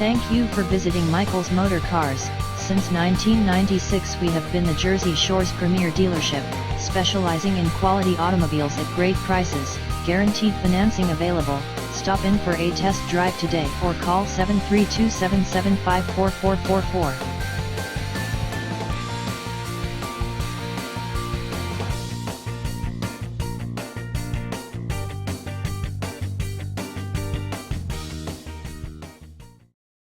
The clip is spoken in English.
Thank you for visiting Michael's Motorcars. Since 1996 we have been the Jersey Shore's premier dealership, specializing in quality automobiles at great prices, guaranteed financing available. Stop in for a test drive today or call 732-775-4444.